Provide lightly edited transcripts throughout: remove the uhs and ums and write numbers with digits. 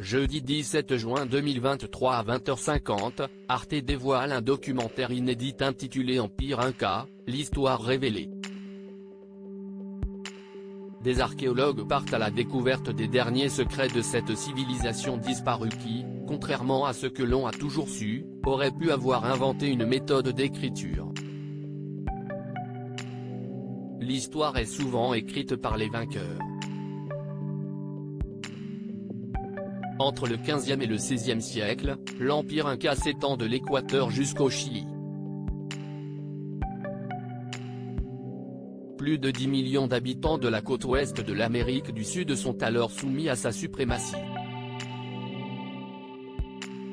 Jeudi 17 juin 2023 à 20h50, Arte dévoile un documentaire inédit intitulé Empire Inca, l'histoire révélée. Des archéologues partent à la découverte des derniers secrets de cette civilisation disparue qui, contrairement à ce que l'on a toujours su, aurait pu avoir inventé une méthode d'écriture. L'histoire est souvent écrite par les vainqueurs. Entre le XVe et le XVIe siècle, l'Empire Inca s'étend de l'Équateur jusqu'au Chili. Plus de 10 millions d'habitants de la côte ouest de l'Amérique du Sud sont alors soumis à sa suprématie.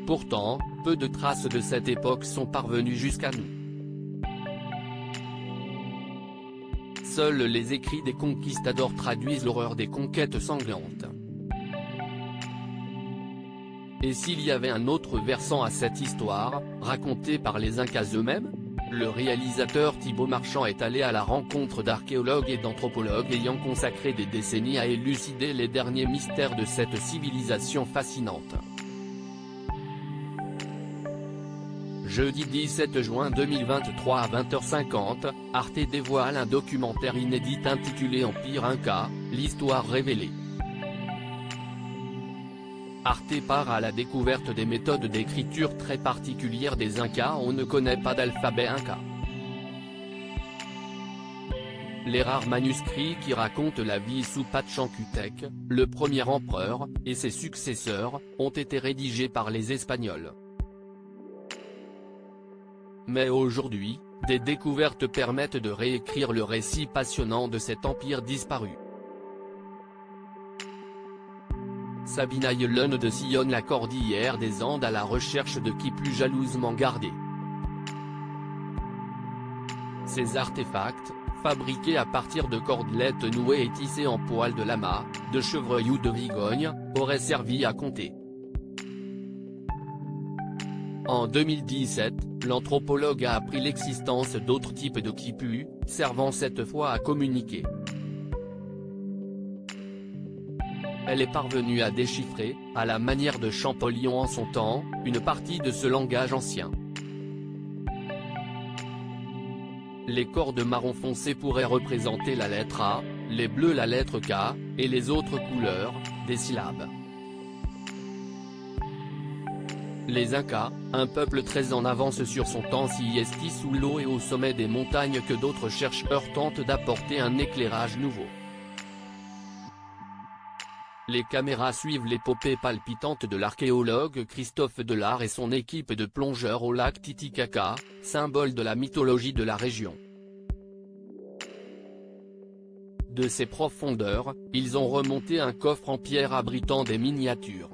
Pourtant, peu de traces de cette époque sont parvenues jusqu'à nous. Seuls les écrits des conquistadors traduisent l'horreur des conquêtes sanglantes. Et s'il y avait un autre versant à cette histoire, racontée par les Incas eux-mêmes? Le réalisateur Thibaut Marchand est allé à la rencontre d'archéologues et d'anthropologues ayant consacré des décennies à élucider les derniers mystères de cette civilisation fascinante. Jeudi 17 juin 2023 à 20h50, Arte dévoile un documentaire inédit intitulé Empire Inca, l'histoire révélée. Arte part à la découverte des méthodes d'écriture très particulières des Incas. On ne connaît pas d'alphabet Inca. Les rares manuscrits qui racontent la vie sous Pachacútec, le premier empereur, et ses successeurs, ont été rédigés par les Espagnols. Mais aujourd'hui, des découvertes permettent de réécrire le récit passionnant de cet empire disparu. Sabina Yolande sillonne la cordillère des Andes à la recherche de qui plus jalousement gardé. Ces artefacts, fabriqués à partir de cordelettes nouées et tissées en poils de lama, de chevreuil ou de vigogne, auraient servi à compter. En 2017, l'anthropologue a appris l'existence d'autres types de quipus, servant cette fois à communiquer. Elle est parvenue à déchiffrer, à la manière de Champollion en son temps, une partie de ce langage ancien. Les cordes marron foncé pourraient représenter la lettre A, les bleus la lettre K, et les autres couleurs, des syllabes. Les Incas, un peuple très en avance sur son temps s'y estit sous l'eau et au sommet des montagnes que d'autres chercheurs tentent d'apporter un éclairage nouveau. Les caméras suivent l'épopée palpitante de l'archéologue Christophe Delard et son équipe de plongeurs au lac Titicaca, symbole de la mythologie de la région. De ses profondeurs, ils ont remonté un coffre en pierre abritant des miniatures.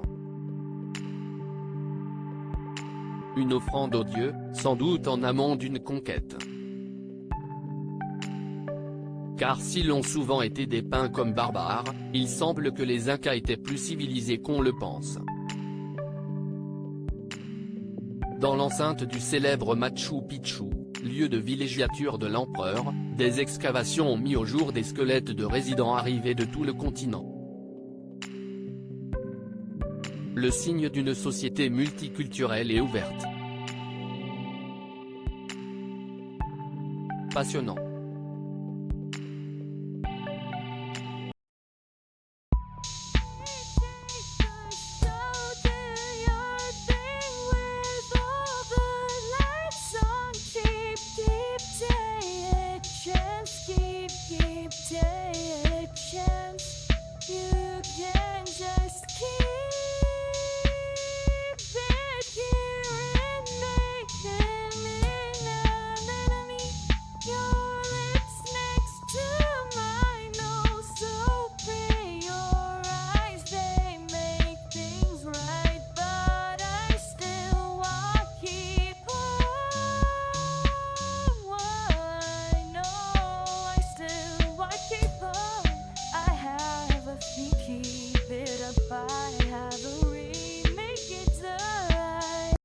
Une offrande aux dieux, sans doute en amont d'une conquête. Car s'ils ont souvent été dépeints comme barbares, il semble que les Incas étaient plus civilisés qu'on le pense. Dans l'enceinte du célèbre Machu Picchu, lieu de villégiature de l'empereur, des excavations ont mis au jour des squelettes de résidents arrivés de tout le continent. Le signe d'une société multiculturelle et ouverte. Passionnant.